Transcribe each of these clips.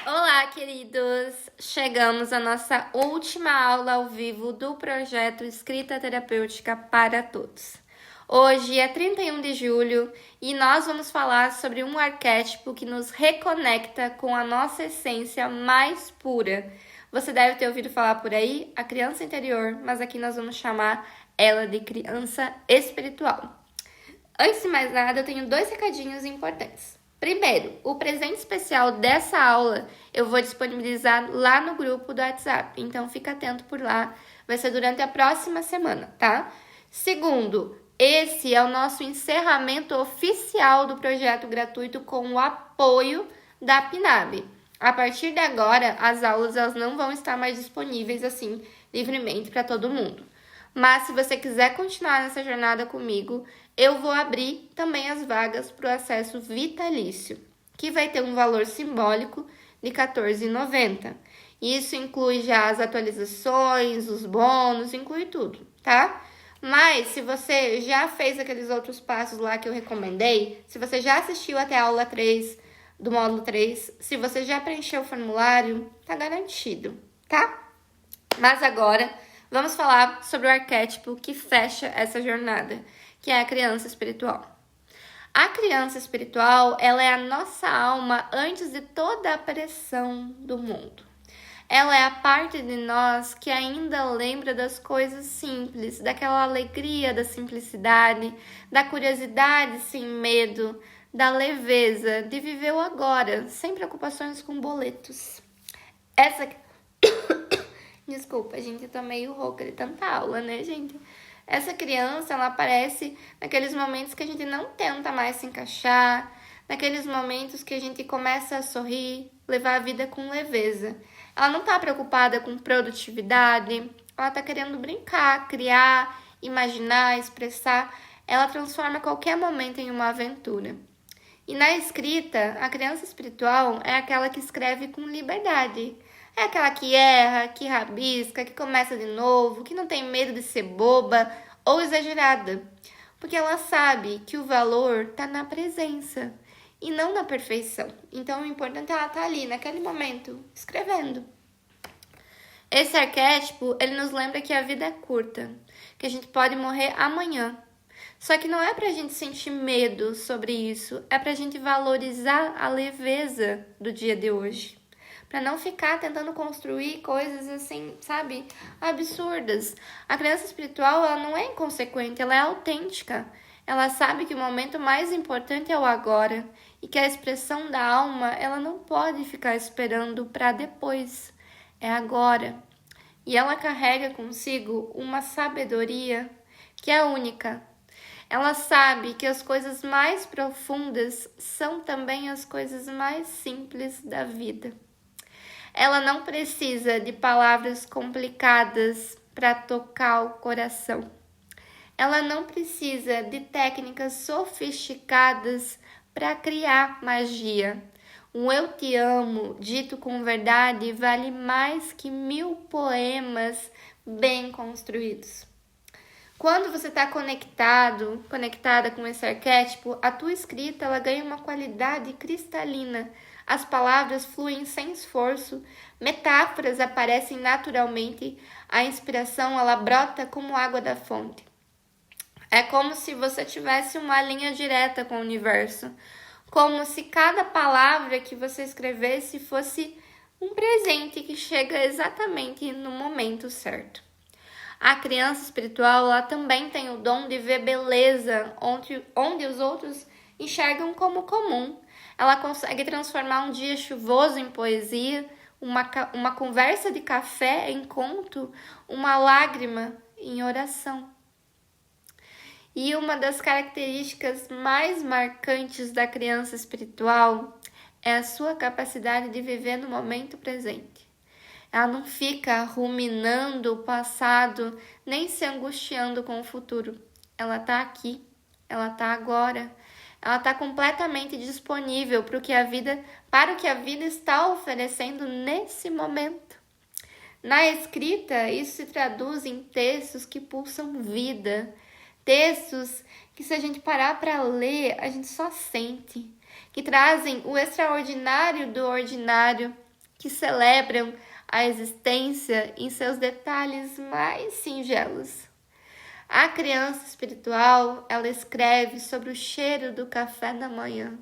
Olá, queridos! Chegamos à nossa última aula ao vivo do projeto Escrita Terapêutica para Todos. Hoje é 31 de julho e nós vamos falar sobre um arquétipo que nos reconecta com a nossa essência mais pura. Você deve ter ouvido falar por aí a criança interior, mas aqui nós vamos chamar ela de criança espiritual. Antes de mais nada, eu tenho 2 recadinhos importantes. Primeiro, o presente especial dessa aula eu vou disponibilizar lá no grupo do WhatsApp, então fica atento por lá, vai ser durante a próxima semana, tá? Segundo, esse é o nosso encerramento oficial do projeto gratuito com o apoio da PNAB. A partir de agora, as aulas elas não vão estar mais disponíveis assim, livremente para todo mundo. Mas se você quiser continuar nessa jornada comigo, eu vou abrir também as vagas para o acesso vitalício, que vai ter um valor simbólico de R$ 14,90. Isso inclui já as atualizações, os bônus, inclui tudo, tá? Mas se você já fez aqueles outros passos lá que eu recomendei, se você já assistiu até a aula 3 do módulo 3, se você já preencheu o formulário, tá garantido, tá? Mas agora vamos falar sobre o arquétipo que fecha essa jornada, que é a criança espiritual. A criança espiritual, ela é a nossa alma antes de toda a pressão do mundo. Ela é a parte de nós que ainda lembra das coisas simples, daquela alegria da simplicidade, da curiosidade sem medo, da leveza de viver o agora, sem preocupações com boletos. Desculpa, gente, eu tô meio rouca de tanta aula, né, gente? Essa criança, ela aparece naqueles momentos que a gente não tenta mais se encaixar, naqueles momentos que a gente começa a sorrir, levar a vida com leveza. Ela não tá preocupada com produtividade, ela tá querendo brincar, criar, imaginar, expressar. Ela transforma qualquer momento em uma aventura. E na escrita, a criança espiritual é aquela que escreve com liberdade. É aquela que erra, que rabisca, que começa de novo, que não tem medo de ser boba ou exagerada. Porque ela sabe que o valor está na presença e não na perfeição. Então, o importante é ela estar ali, naquele momento, escrevendo. Esse arquétipo, ele nos lembra que a vida é curta, que a gente pode morrer amanhã. Só que não é pra gente sentir medo sobre isso, é pra gente valorizar a leveza do dia de hoje. Pra não ficar tentando construir coisas assim, sabe, absurdas. A criança espiritual, ela não é inconsequente, ela é autêntica. Ela sabe que o momento mais importante é o agora e que a expressão da alma, ela não pode ficar esperando pra depois. É agora. E ela carrega consigo uma sabedoria que é única. Ela sabe que as coisas mais profundas são também as coisas mais simples da vida. Ela não precisa de palavras complicadas para tocar o coração. Ela não precisa de técnicas sofisticadas para criar magia. Um eu te amo, dito com verdade, vale mais que 1000 poemas bem construídos. Quando você está conectada com esse arquétipo, a tua escrita ela ganha uma qualidade cristalina. As palavras fluem sem esforço, metáforas aparecem naturalmente, a inspiração ela brota como água da fonte. É como se você tivesse uma linha direta com o universo, como se cada palavra que você escrevesse fosse um presente que chega exatamente no momento certo. A criança espiritual ela também tem o dom de ver beleza onde os outros enxergam como comum. Ela consegue transformar um dia chuvoso em poesia, uma conversa de café em conto, uma lágrima em oração. E uma das características mais marcantes da criança espiritual é a sua capacidade de viver no momento presente. Ela não fica ruminando o passado, nem se angustiando com o futuro. Ela está aqui, ela está agora. Ela está completamente disponível para o que a vida está oferecendo nesse momento. Na escrita, isso se traduz em textos que pulsam vida, textos que, se a gente parar para ler, a gente só sente, que trazem o extraordinário do ordinário, que celebram a existência em seus detalhes mais singelos. A criança espiritual, ela escreve sobre o cheiro do café da manhã,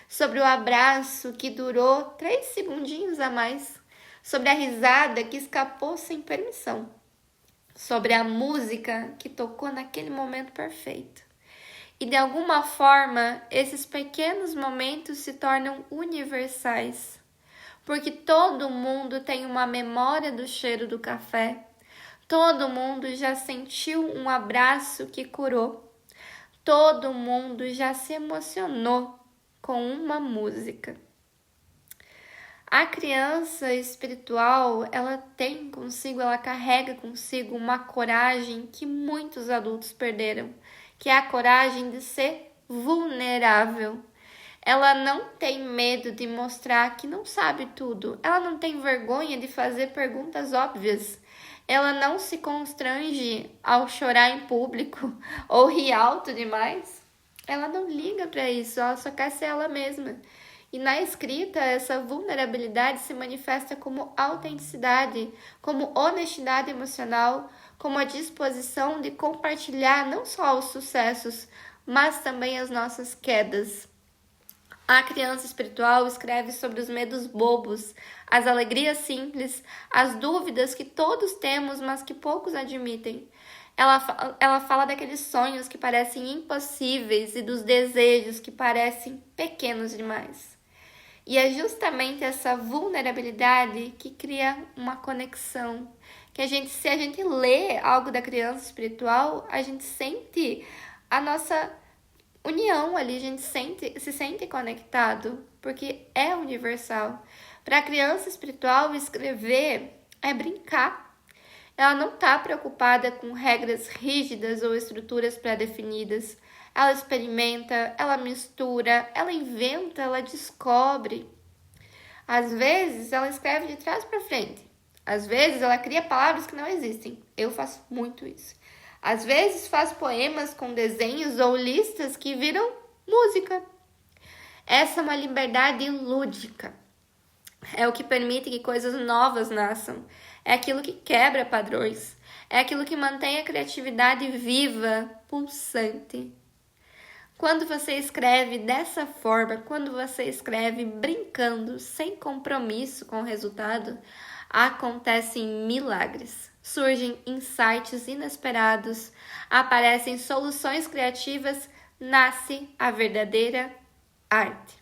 sobre o abraço que durou 3 segundinhos a mais, sobre a risada que escapou sem permissão, sobre a música que tocou naquele momento perfeito. E de alguma forma, esses pequenos momentos se tornam universais, porque todo mundo tem uma memória do cheiro do café, todo mundo já sentiu um abraço que curou, todo mundo já se emocionou com uma música. A criança espiritual, ela carrega consigo uma coragem que muitos adultos perderam, que é a coragem de ser vulnerável. Ela não tem medo de mostrar que não sabe tudo. Ela não tem vergonha de fazer perguntas óbvias. Ela não se constrange ao chorar em público ou rir alto demais. Ela não liga para isso, ela só quer ser ela mesma. E na escrita, essa vulnerabilidade se manifesta como autenticidade, como honestidade emocional, como a disposição de compartilhar não só os sucessos, mas também as nossas quedas. A criança espiritual escreve sobre os medos bobos, as alegrias simples, as dúvidas que todos temos, mas que poucos admitem. Ela fala daqueles sonhos que parecem impossíveis e dos desejos que parecem pequenos demais. E é justamente essa vulnerabilidade que cria uma conexão. Se a gente lê algo da criança espiritual, a gente sente a nossa união ali, a gente se sente conectado, porque é universal. Para a criança espiritual, escrever é brincar. Ela não está preocupada com regras rígidas ou estruturas pré-definidas. Ela experimenta, ela mistura, ela inventa, ela descobre. Às vezes, ela escreve de trás para frente. Às vezes, ela cria palavras que não existem. Eu faço muito isso. Às vezes, faz poemas com desenhos ou listas que viram música. Essa é uma liberdade lúdica. É o que permite que coisas novas nasçam. É aquilo que quebra padrões. É aquilo que mantém a criatividade viva, pulsante. Quando você escreve dessa forma, quando você escreve brincando, sem compromisso com o resultado, acontecem milagres. Surgem insights inesperados, aparecem soluções criativas, nasce a verdadeira arte.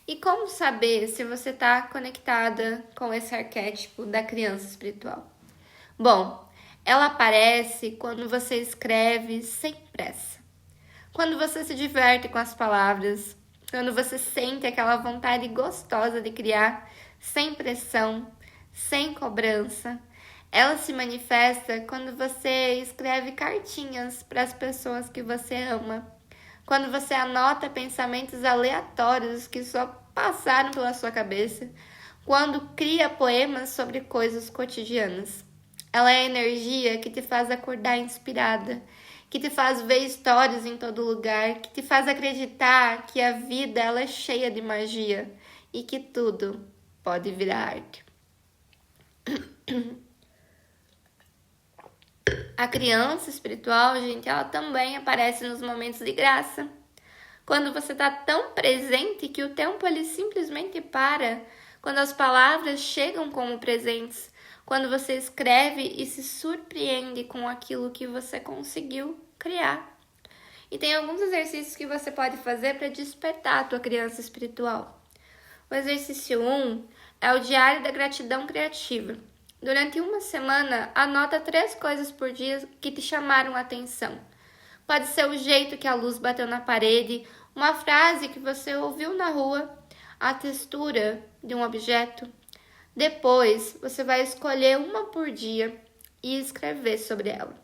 E como saber se você está conectada com esse arquétipo da criança espiritual? Bom, ela aparece quando você escreve sem pressa. Quando você se diverte com as palavras, quando você sente aquela vontade gostosa de criar, sem pressão, sem cobrança. Ela se manifesta quando você escreve cartinhas para as pessoas que você ama, quando você anota pensamentos aleatórios que só passaram pela sua cabeça, quando cria poemas sobre coisas cotidianas. Ela é a energia que te faz acordar inspirada, que te faz ver histórias em todo lugar, que te faz acreditar que a vida ela é cheia de magia e que tudo pode virar arte. A criança espiritual, gente, ela também aparece nos momentos de graça. Quando você está tão presente que o tempo ele simplesmente para. Quando as palavras chegam como presentes. Quando você escreve e se surpreende com aquilo que você conseguiu criar. E tem alguns exercícios que você pode fazer para despertar a tua criança espiritual. O exercício 1 é o diário da gratidão criativa. Durante uma semana, anota 3 coisas por dia que te chamaram a atenção. Pode ser o jeito que a luz bateu na parede, uma frase que você ouviu na rua, a textura de um objeto. Depois, você vai escolher uma por dia e escrever sobre ela,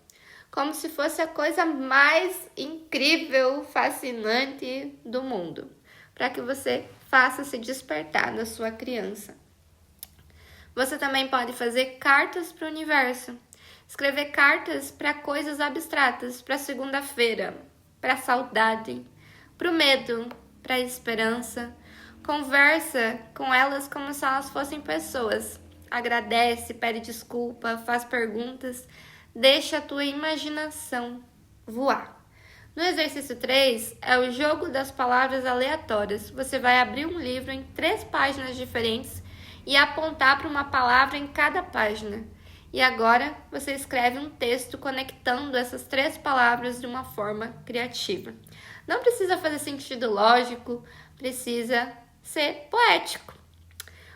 como se fosse a coisa mais incrível, fascinante do mundo, para que você faça se despertar da sua criança. Você também pode fazer cartas para o universo, escrever cartas para coisas abstratas, para segunda-feira, para a saudade, para o medo, para a esperança. Conversa com elas como se elas fossem pessoas. Agradece, pede desculpa, faz perguntas. Deixa a tua imaginação voar. No exercício 3, é o jogo das palavras aleatórias. Você vai abrir um livro em 3 páginas diferentes e apontar para uma palavra em cada página. E agora você escreve um texto conectando essas 3 palavras de uma forma criativa. Não precisa fazer sentido lógico, precisa ser poético.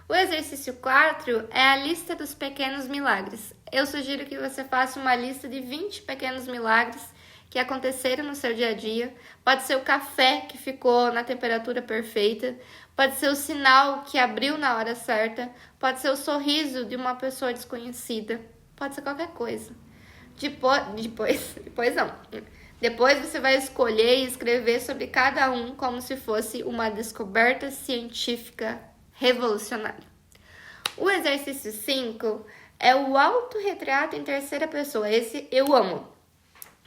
O exercício 4 é a lista dos pequenos milagres. Eu sugiro que você faça uma lista de 20 pequenos milagres que aconteceram no seu dia a dia. Pode ser o café que ficou na temperatura perfeita, pode ser o sinal que abriu na hora certa, pode ser o sorriso de uma pessoa desconhecida, pode ser qualquer coisa. Depois você vai escolher e escrever sobre cada um como se fosse uma descoberta científica revolucionária. O exercício 5 é o autorretrato em terceira pessoa. Esse eu amo.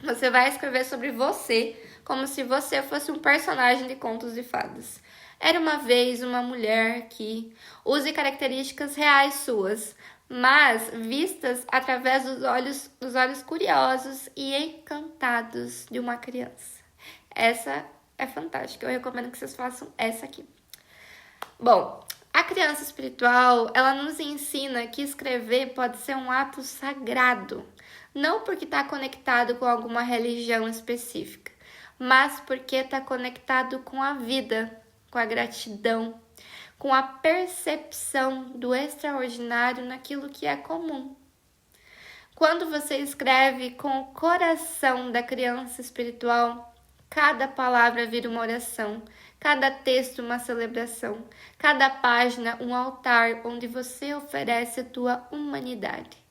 Você vai escrever sobre você como se você fosse um personagem de contos de fadas. Era uma vez uma mulher que use características reais suas, mas vistas através dos olhos curiosos e encantados de uma criança. Essa é fantástica. Eu recomendo que vocês façam essa aqui. Bom, a criança espiritual, ela nos ensina que escrever pode ser um ato sagrado. Não porque está conectado com alguma religião específica, mas porque está conectado com a vida, com a gratidão, com a percepção do extraordinário naquilo que é comum. Quando você escreve com o coração da criança espiritual, cada palavra vira uma oração, cada texto uma celebração, cada página um altar onde você oferece a tua humanidade.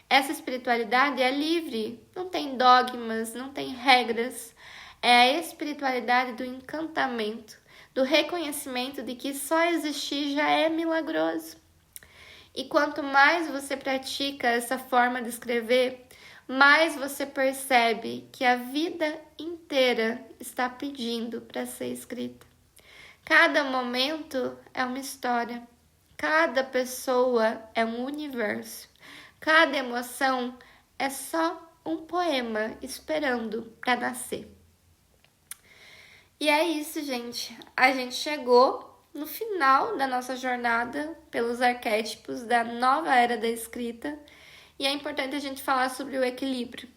Essa espiritualidade é livre, não tem dogmas, não tem regras. É a espiritualidade do encantamento, do reconhecimento de que só existir já é milagroso. E quanto mais você pratica essa forma de escrever, mais você percebe que a vida inteira está pedindo para ser escrita. Cada momento é uma história, cada pessoa é um universo. Cada emoção é só um poema esperando para nascer. E é isso, gente. A gente chegou no final da nossa jornada pelos arquétipos da nova era da escrita. E é importante a gente falar sobre o equilíbrio.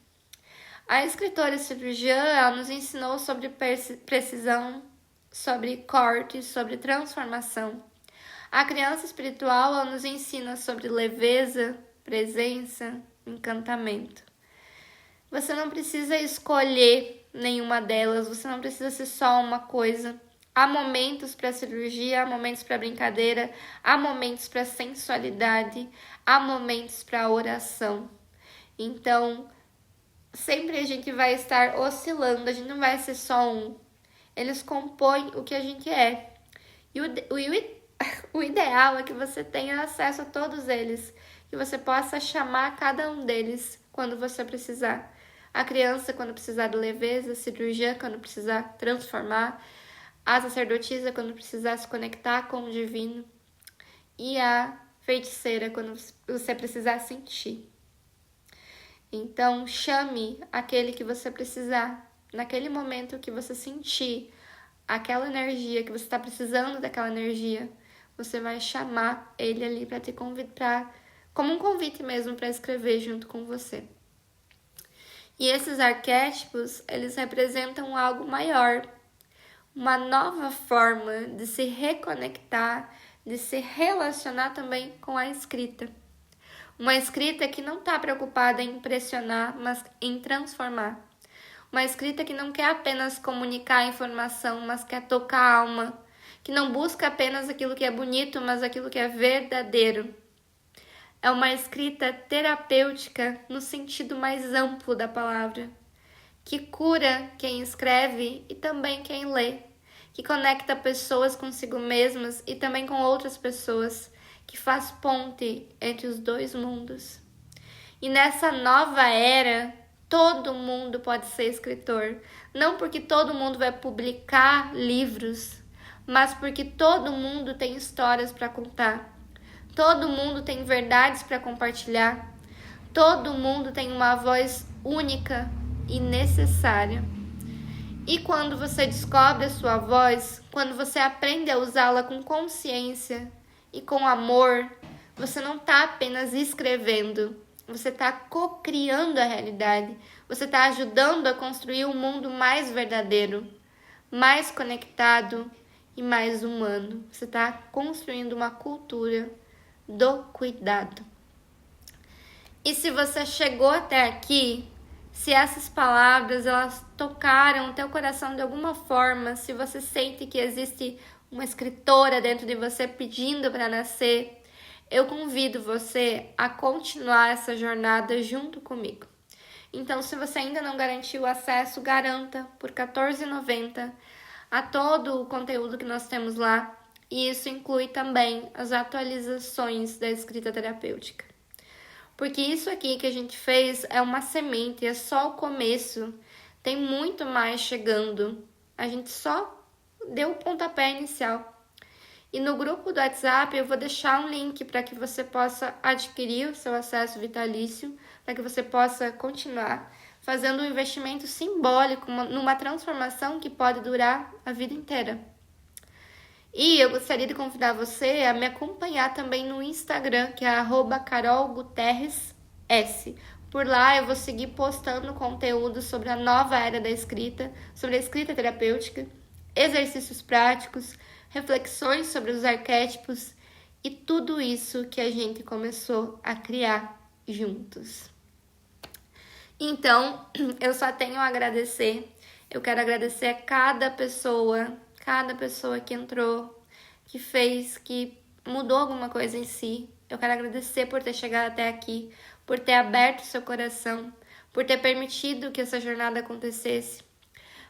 A escritora cirurgiã, ela nos ensinou sobre precisão, sobre corte, sobre transformação. A criança espiritual, ela nos ensina sobre leveza, presença, encantamento. Você não precisa escolher nenhuma delas, você não precisa ser só uma coisa. Há momentos para cirurgia, há momentos para brincadeira, há momentos para sensualidade, há momentos para oração. Então, sempre a gente vai estar oscilando, a gente não vai ser só um. Eles compõem o que a gente é. E o ideal é que você tenha acesso a todos eles, que você possa chamar cada um deles quando você precisar. A criança quando precisar de leveza, a cirurgiã quando precisar transformar, a sacerdotisa quando precisar se conectar com o divino e a feiticeira quando você precisar sentir. Então chame aquele que você precisar, naquele momento que você sentir aquela energia, que você está precisando daquela energia, você vai chamar ele ali para te convidar, como um convite mesmo para escrever junto com você. E esses arquétipos, eles representam algo maior, uma nova forma de se reconectar, de se relacionar também com a escrita. Uma escrita que não está preocupada em impressionar, mas em transformar. Uma escrita que não quer apenas comunicar a informação, mas quer tocar a alma. Que não busca apenas aquilo que é bonito, mas aquilo que é verdadeiro. É uma escrita terapêutica no sentido mais amplo da palavra, que cura quem escreve e também quem lê, que conecta pessoas consigo mesmas e também com outras pessoas, que faz ponte entre os dois mundos. E nessa nova era, todo mundo pode ser escritor, não porque todo mundo vai publicar livros, mas porque todo mundo tem histórias para contar. Todo mundo tem verdades para compartilhar. Todo mundo tem uma voz única e necessária. E quando você descobre a sua voz, quando você aprende a usá-la com consciência e com amor, você não está apenas escrevendo, você está co-criando a realidade, você está ajudando a construir um mundo mais verdadeiro, mais conectado e mais humano. Você está construindo uma cultura do cuidado. E se você chegou até aqui, se essas palavras elas tocaram o teu coração de alguma forma, se você sente que existe uma escritora dentro de você pedindo para nascer, eu convido você a continuar essa jornada junto comigo. Então, se você ainda não garantiu o acesso, garanta por R$14,90 a todo o conteúdo que nós temos lá. E isso inclui também as atualizações da escrita terapêutica. Porque isso aqui que a gente fez é uma semente, é só o começo. Tem muito mais chegando. A gente só deu o pontapé inicial. E no grupo do WhatsApp eu vou deixar um link para que você possa adquirir o seu acesso vitalício, para que você possa continuar fazendo um investimento simbólico numa transformação que pode durar a vida inteira. E eu gostaria de convidar você a me acompanhar também no Instagram, que é @carolguterres_s. Por lá eu vou seguir postando conteúdo sobre a nova era da escrita, sobre a escrita terapêutica, exercícios práticos, reflexões sobre os arquétipos e tudo isso que a gente começou a criar juntos. Então, eu só tenho a agradecer. Eu quero agradecer a cada pessoa que entrou, que fez, que mudou alguma coisa em si. Eu quero agradecer por ter chegado até aqui, por ter aberto seu coração, por ter permitido que essa jornada acontecesse.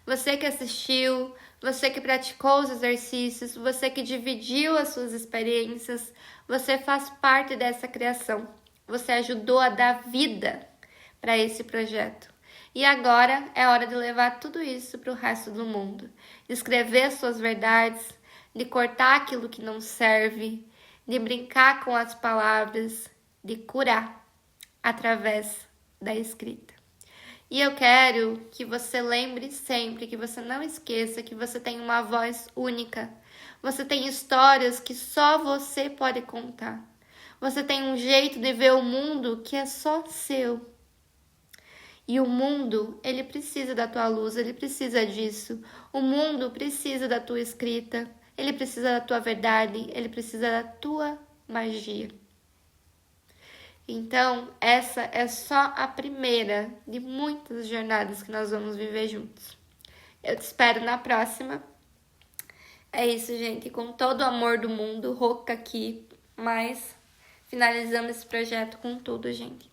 Você que assistiu, você que praticou os exercícios, você que dividiu as suas experiências, você faz parte dessa criação. Você ajudou a dar vida para esse projeto. E agora é hora de levar tudo isso para o resto do mundo. De escrever as suas verdades, de cortar aquilo que não serve, de brincar com as palavras, de curar através da escrita. E eu quero que você lembre sempre, que você não esqueça que você tem uma voz única. Você tem histórias que só você pode contar. Você tem um jeito de ver o mundo que é só seu. E o mundo, ele precisa da tua luz, ele precisa disso. O mundo precisa da tua escrita, ele precisa da tua verdade, ele precisa da tua magia. Então, essa é só a primeira de muitas jornadas que nós vamos viver juntos. Eu te espero na próxima. É isso, gente. Com todo o amor do mundo, Roca aqui, mas finalizando esse projeto com tudo, gente.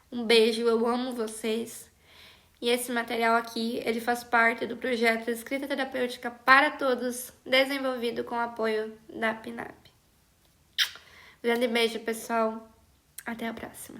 Um beijo, eu amo vocês. E esse material aqui, ele faz parte do projeto Escrita Terapêutica para Todos, desenvolvido com o apoio da PNAP. Grande beijo, pessoal. Até a próxima.